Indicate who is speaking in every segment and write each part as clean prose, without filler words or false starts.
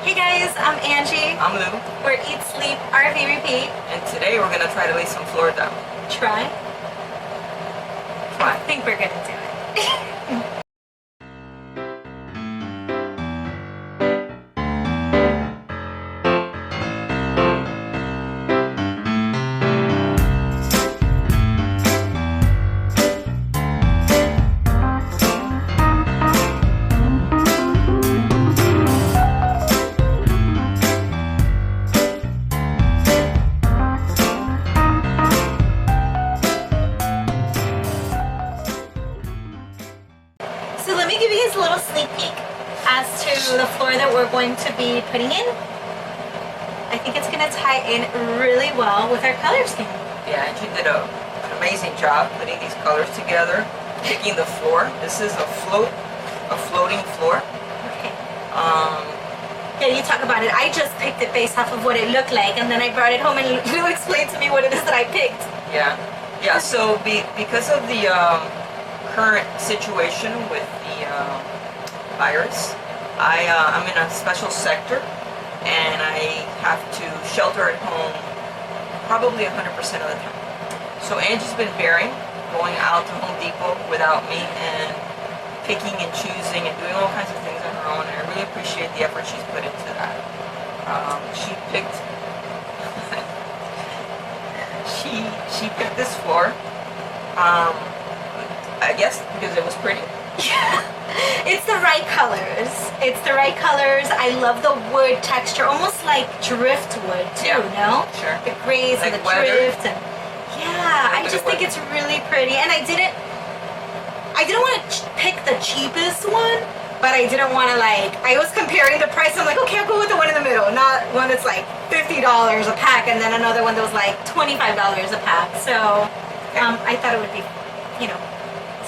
Speaker 1: Hey guys, I'm Angie.
Speaker 2: I'm Lou.
Speaker 1: We're Eat, Sleep, RV, Repeat.
Speaker 2: And today we're going to try to lay some floor down.
Speaker 1: Try?
Speaker 2: Try.
Speaker 1: I think we're going to do it. So let me give you guys a little sneak peek as to the floor that we're going to be putting in. I think it's going to tie in really well with our color scheme.
Speaker 2: Yeah, and she did an amazing job putting these colors together, picking the floor. This is a floating floor.
Speaker 1: Okay. Yeah, you talk about it. I just picked it based off of what it looked like, and then I brought it home and Lou explained to me what it is that I picked.
Speaker 2: Yeah. Yeah, so because of the current situation with the virus, I'm in a special sector and I have to shelter at home probably 100% of the time. So Angie's been bearing going out to Home Depot without me and picking and choosing and doing all kinds of things on her own, and I really appreciate the effort she's put into that. She picked she picked this floor, I guess because it was pretty.
Speaker 1: Yeah, it's the right colors. It's the right colors. I love the wood texture, almost like driftwood too,
Speaker 2: Yeah,
Speaker 1: no?
Speaker 2: sure.
Speaker 1: The grays
Speaker 2: Like
Speaker 1: and the
Speaker 2: weather.
Speaker 1: drift, and yeah, I just think it's really pretty. And I didn't want to pick the cheapest one, but I didn't want to I was comparing the price. I'm like, okay, I'll go with the one in the middle, not one that's like $50 a pack, and then another one that was like $25 a pack. So I thought it would be,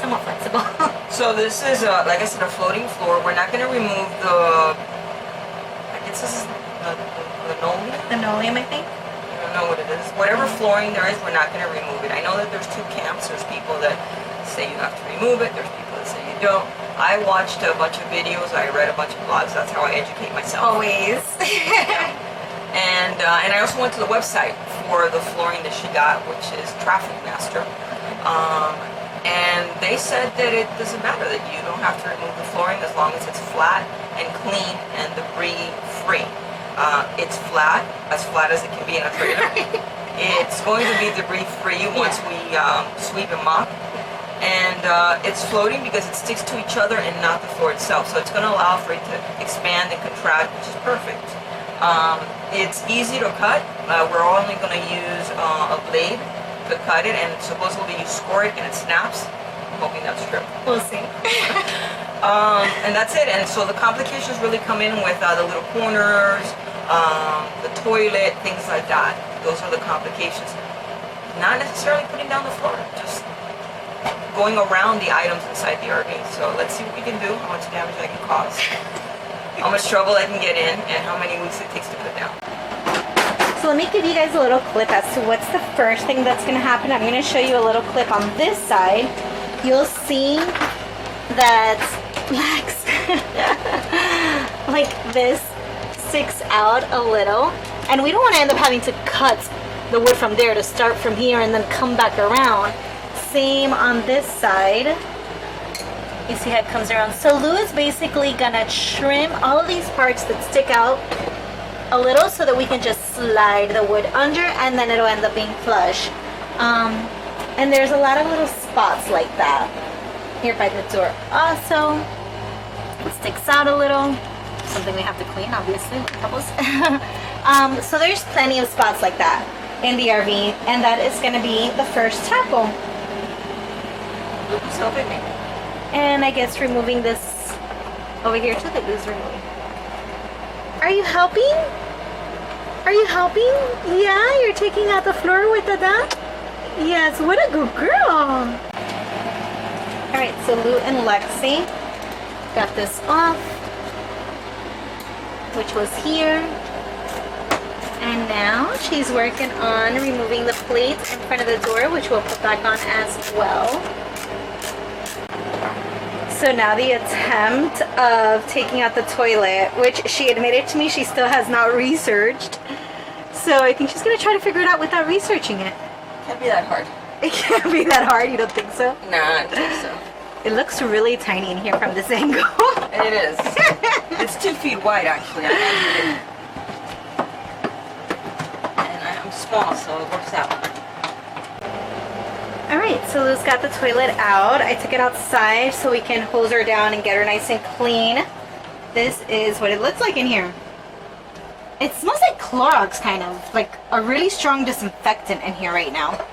Speaker 1: somewhat flexible.
Speaker 2: So this is, like I said, a floating floor. We're not going to remove the, I guess this is the linoleum?
Speaker 1: Linoleum, I think.
Speaker 2: I don't know what it is. Whatever flooring there is, we're not going to remove it. I know that there's two camps. There's people that say you have to remove it. There's people that say you don't. I watched a bunch of videos. I read a bunch of blogs. That's how I educate myself.
Speaker 1: Always.
Speaker 2: And I also went to the website for the flooring that she got, which is Trafficmaster. And they said that it doesn't matter, that you don't have to remove the flooring as long as it's flat and clean and debris free. It's flat as it can be in a trailer. It's going to be debris free once we sweep and mop. And it's floating because it sticks to each other and not the floor itself. So it's going to allow for it to expand and contract, which is perfect. It's easy to cut. We're only going to use a blade to cut it, and supposedly you score it and it snaps. I'm hoping that's true.
Speaker 1: We'll see.
Speaker 2: And that's it. And so the complications really come in with the little corners, the toilet, things like that. Those are the complications. Not necessarily putting down the floor, just going around the items inside the RV. So let's see what we can do, how much damage I can cause, how much trouble I can get in, and how many weeks it takes to put down.
Speaker 1: So let me give you guys a little clip as to what's the first thing that's going to happen. I'm going to show you a little clip on this side. You'll see that legs like this sticks out a little, and we don't want to end up having to cut the wood from there to start from here and then come back around. Same on this side. You see how it comes around. So Lou is basically gonna trim all of these parts that stick out a little so that we can just slide the wood under, and then it'll end up being flush. And there's a lot of little spots like that here by the door also. It sticks out a little, something we have to clean, obviously, with pebbles. So there's plenty of spots like that in the RV, and that is going to be the first tackle.
Speaker 2: Who's helping me?
Speaker 1: And I guess removing this over here too that Lou's removing. Are you helping? Are you helping? Yeah, you're taking out the floor with Dada? Yes, what a good girl. Alright, so Lou and Lexi got this off, which was here. And now she's working on removing the plates in front of the door, which we'll put back on as well. So now the attempt of taking out the toilet, which she admitted to me she still has not researched. So I think she's going to try to figure it out without researching it.
Speaker 2: Can't be that hard.
Speaker 1: It can't be that hard, you don't think so?
Speaker 2: Nah, I don't think so.
Speaker 1: It looks really tiny in here from this angle.
Speaker 2: And it is. It's 2 feet wide, actually. I measured it. And I'm small, so it works out.
Speaker 1: Alright, so Lou's got the toilet out. I took it outside so we can hose her down and get her nice and clean. This is what it looks like in here. It smells like Clorox, kind of. Like a really strong disinfectant in here right now.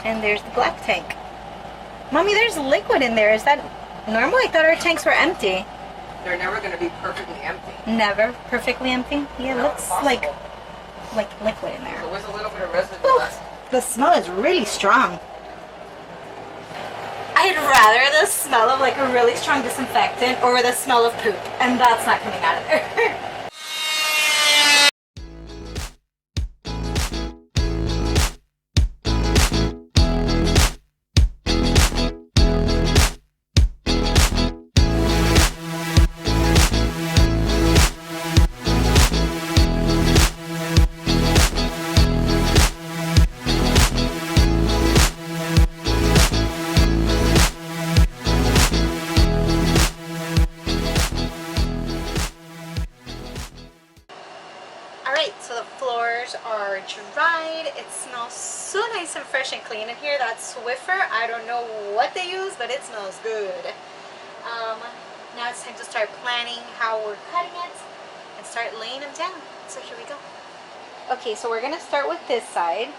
Speaker 1: And there's the black tank. Mommy, there's liquid in there. Is that normal? I thought our tanks were empty.
Speaker 2: They're never going to be perfectly empty.
Speaker 1: Never perfectly empty? Yeah, it looks like liquid in there.
Speaker 2: There was a little bit of residue
Speaker 1: Ooh,
Speaker 2: left.
Speaker 1: the smell is really strong. I'd rather the smell of like a really strong disinfectant over the smell of poop, and that's not coming out of there. So the floors are dried. It smells so nice and fresh and clean in here. That Swiffer, I don't know what they use, but it smells good. Now it's time to start planning how we're cutting it and start laying them down. So here we go. Okay, so we're gonna start with this side,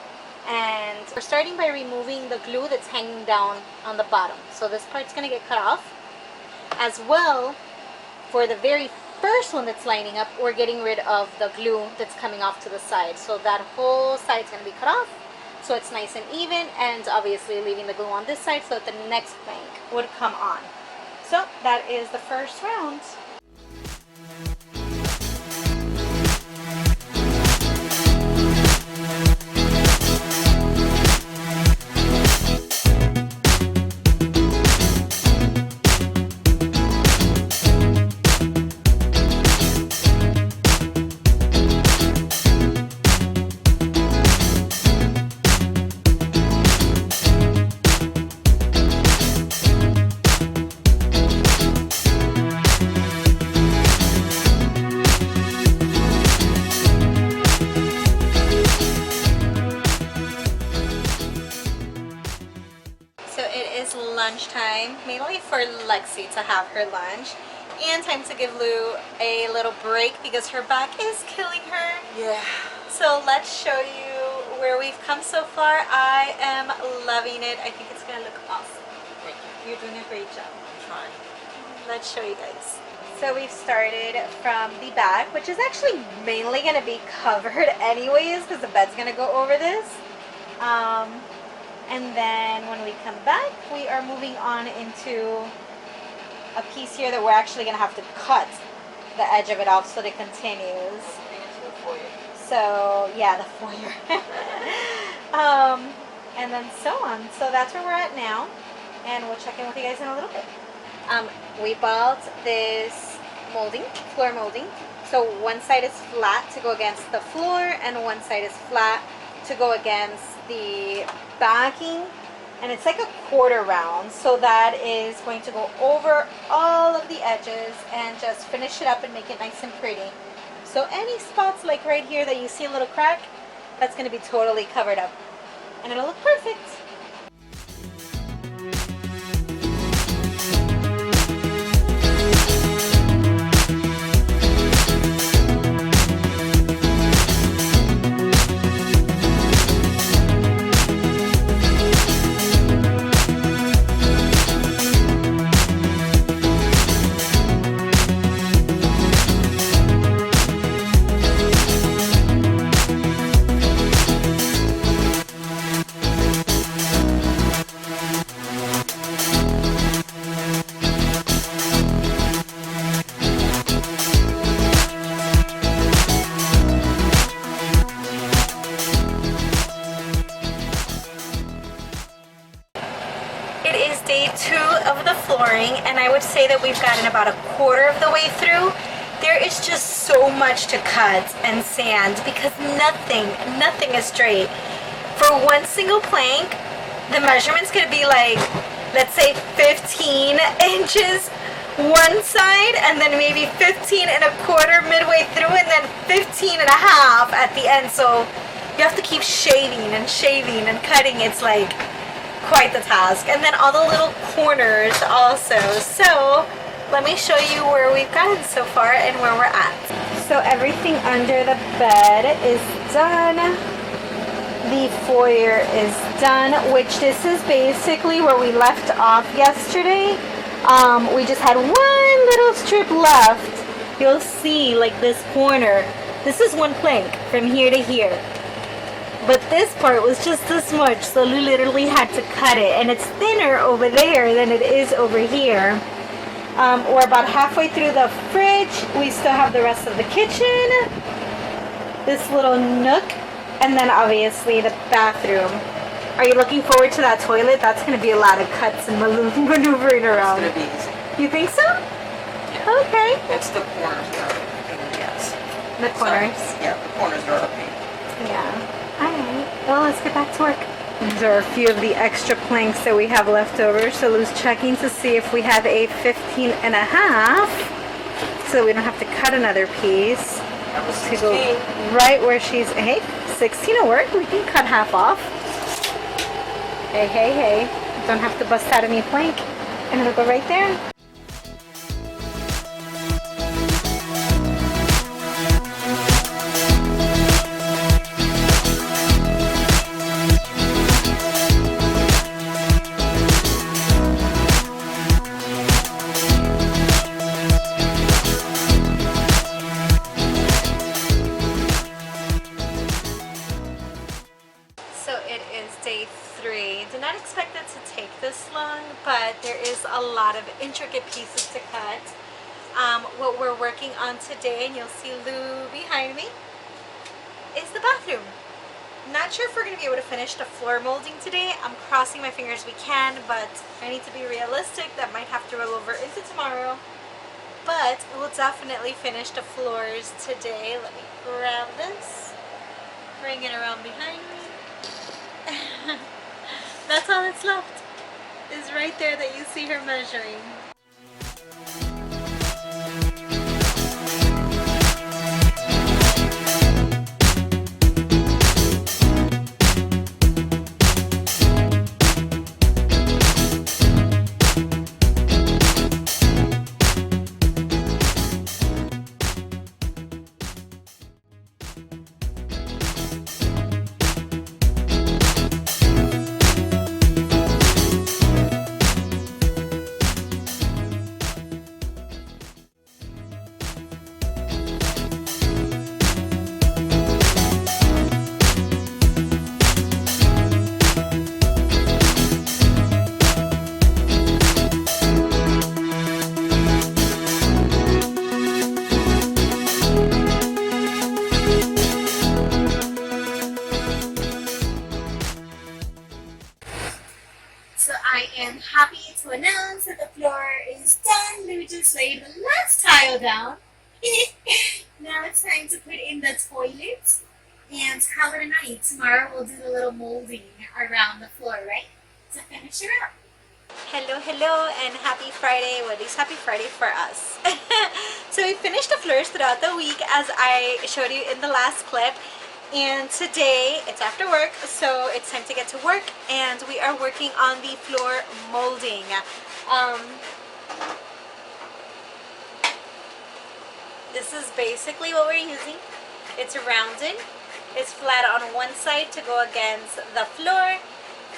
Speaker 1: and we're starting by removing the glue that's hanging down on the bottom. So this part's gonna get cut off. As well, for the very first one that's lining up, we're getting rid of the glue that's coming off to the side. So that whole side's going to be cut off, so it's nice and even, and obviously leaving the glue on this side so that the next plank would come on. So that is the first round. Lunchtime, mainly for Lexi to have her lunch, and time to give Lou a little break because her back is killing her.
Speaker 2: Yeah.
Speaker 1: So let's show you where we've come so far. I am loving it. I think it's gonna look awesome.
Speaker 2: Thank you.
Speaker 1: You're doing a great job.
Speaker 2: I'm trying.
Speaker 1: Let's show you guys. So we've started from the back, which is actually mainly gonna be covered anyways because the bed's gonna go over this. And then when we come back, we are moving on into a piece here that we're actually going to have to cut the edge of it off so that it continues. So, yeah, the foyer. And then so on. So that's where we're at now. And we'll check in with you guys in a little bit. We bought this molding, floor molding. So one side is flat to go against the floor, and one side is flat to go against the backing, and it's like a quarter round, so that is going to go over all of the edges and just finish it up and make it nice and pretty. So any spots like right here that you see a little crack, that's going to be totally covered up and it'll look perfect. and I would say that we've gotten about a quarter of the way through. There is just so much to cut and sand because nothing is straight. For one single plank, the measurement's gonna be like, let's say 15 inches one side, and then maybe 15 and a quarter midway through, and then 15 and a half at the end. So you have to keep shaving and cutting. It's like quite the task. And then all the little corners also. So let me show you where we've gotten so far and where we're at. So everything under the bed is done. The foyer is done, which this is basically where we left off yesterday. We just had one little strip left. You'll see like this corner. This is one plank from here to here. But this part was just this much, so Lou literally had to cut it. And it's thinner over there than it is over here. We're about halfway through the fridge. We still have the rest of the kitchen. This little nook. And then obviously the bathroom. Are you looking forward to that toilet? That's going to be a lot of cuts and maneuvering around.
Speaker 2: It's going to be easy.
Speaker 1: You think so?
Speaker 2: Yeah.
Speaker 1: Okay.
Speaker 2: It's the corners that are a pain in the ass.
Speaker 1: The corners?
Speaker 2: So, yeah, the corners are a pain.
Speaker 1: Yeah. Alright. Well, let's get back to work. These are a few of the extra planks that we have left over. So Lou's checking to see if we have a 15 and a half. So we don't have to cut another piece.
Speaker 2: That was
Speaker 1: To
Speaker 2: 16.
Speaker 1: go right where she's, hey, 16 will work. We can cut half off. Hey. Don't have to bust out any plank. And it'll go right there. Did not expect it to take this long, but there is a lot of intricate pieces to cut. What we're working on today, and you'll see Lou behind me, is the bathroom. Not sure if we're going to be able to finish the floor molding today. I'm crossing my fingers we can, but I need to be realistic. That might have to roll over into tomorrow. But we'll definitely finish the floors today. Let me grab this, bring it around behind me. That's all that's left, is right there that you see her measuring. Happy to announce that the floor is done. We just laid the last tile down. Now it's time to put in the toilet and call it a night. Tomorrow we'll do the little molding around the floor, right? To finish it up. Hello, and happy Friday. Well, at least happy Friday for us. So we finished the floors throughout the week, as I showed you in the last clip. And today it's after work, so it's time to get to work, and we are working on the floor molding. This is basically what we're using. It's rounded. It's flat on one side to go against the floor,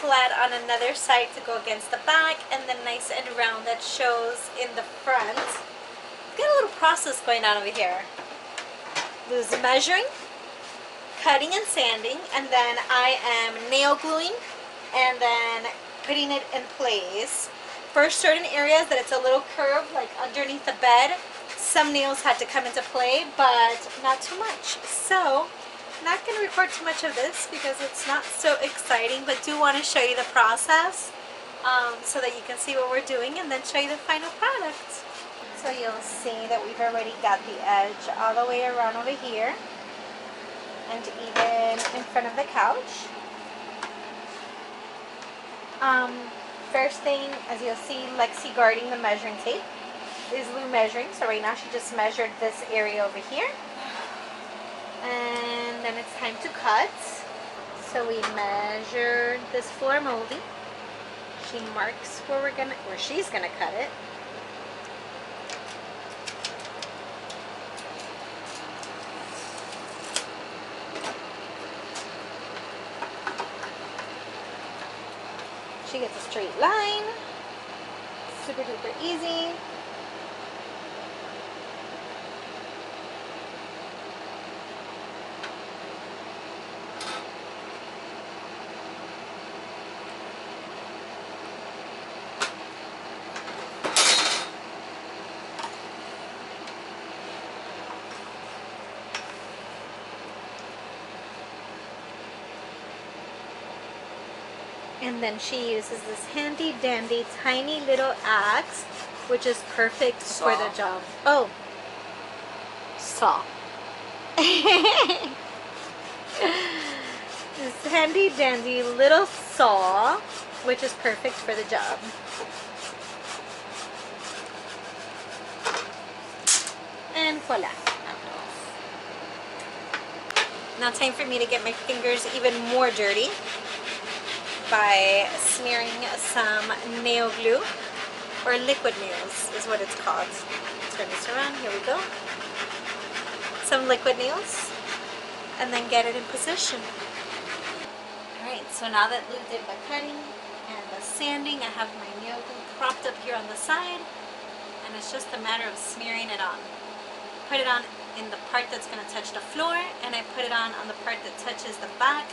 Speaker 1: flat on another side to go against the back, and then nice and round that shows in the front. Got a little process going on over here. There's measuring, cutting and sanding, and then I am nail gluing and then putting it in place. For certain areas that it's a little curved, like underneath the bed, some nails had to come into play, but not too much. So I'm not going to record too much of this because it's not so exciting, but do want to show you the process so that you can see what we're doing and then show you the final product. So you'll see that we've already got the edge all the way around over here and even in front of the couch. First thing, as you'll see, Lexi guarding the measuring tape is Lou measuring. So right now she just measured this area over here. And then it's time to cut. So we measured this floor molding. She marks where she's gonna cut it. She gets a straight line. Super duper easy. And then she uses this handy dandy tiny little axe, which is perfect for the job. Oh, saw. This handy dandy little saw, which is perfect for the job. And voila. Now time for me to get my fingers even more dirty by smearing some nail glue, or liquid nails is what it's called. Turn this around, here we go. Some liquid nails, and then get it in position. Alright, so now that Lou did the cutting and the sanding, I have my nail glue propped up here on the side, and it's just a matter of smearing it on. Put it on in the part that's going to touch the floor, and I put it on the part that touches the back,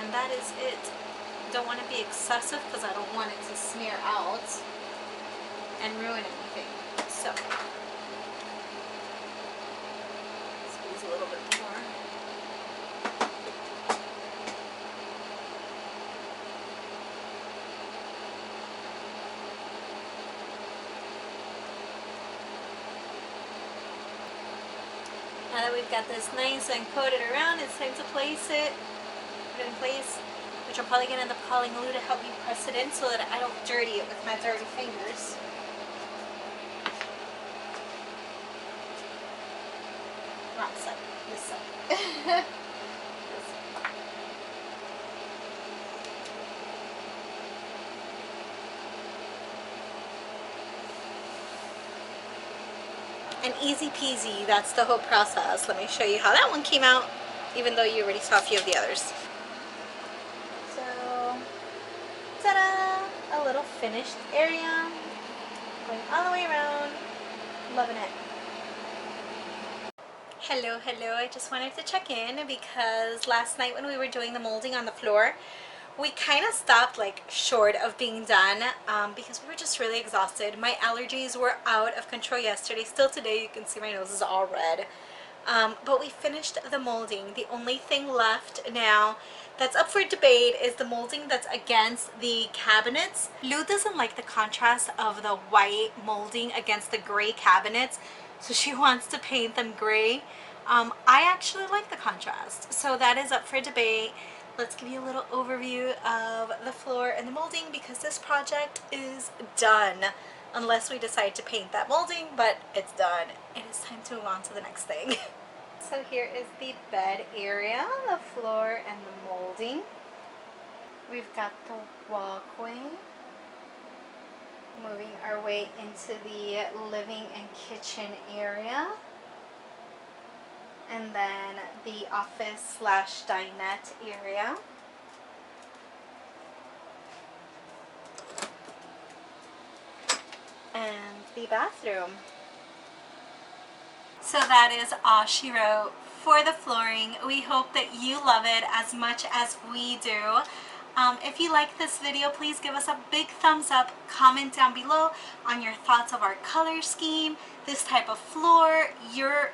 Speaker 1: and that is it. Don't want to be excessive because I don't want it to smear out and ruin anything. So squeeze a little bit more. Now that we've got this nice and coated around, it's time to place it. Put it in place. Which I'm probably going to end up calling Lou to help me press it in so that I don't dirty it with my dirty fingers. Wrong side. This side. And easy peasy, that's the whole process. Let me show you how that one came out, even though you already saw a few of the others. Ta-da! A little finished area, going all the way around, loving it. Hello, I just wanted to check in because last night when we were doing the molding on the floor, we kind of stopped like short of being done because we were just really exhausted. My allergies were out of control yesterday. Still today, you can see my nose is all red. But we finished the molding. The only thing left now that's up for debate is the molding that's against the cabinets. Lou doesn't like the contrast of the white molding against the gray cabinets, so she wants to paint them gray. I actually like the contrast, so that is up for debate. Let's give you a little overview of the floor and the molding because this project is done. Unless we decide to paint that molding, but it's done. It is time to move on to the next thing. So here is the bed area, the floor and the molding. We've got the walkway. Moving our way into the living and kitchen area. And then the office / dinette area. And the bathroom. So that is all she wrote for the flooring. We hope that you love it as much as we do. If you like this video, please give us a big thumbs up. Comment down below on your thoughts of our color scheme, this type of floor, your,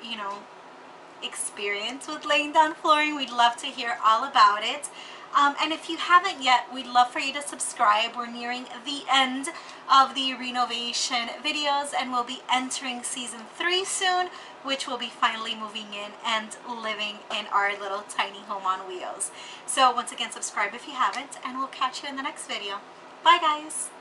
Speaker 1: experience with laying down flooring. We'd love to hear all about it. And if you haven't yet, we'd love for you to subscribe. We're nearing the end of the renovation videos, and we'll be entering season 3 soon, which will be finally moving in and living in our little tiny home on wheels. So once again, subscribe if you haven't, and we'll catch you in the next video. Bye guys!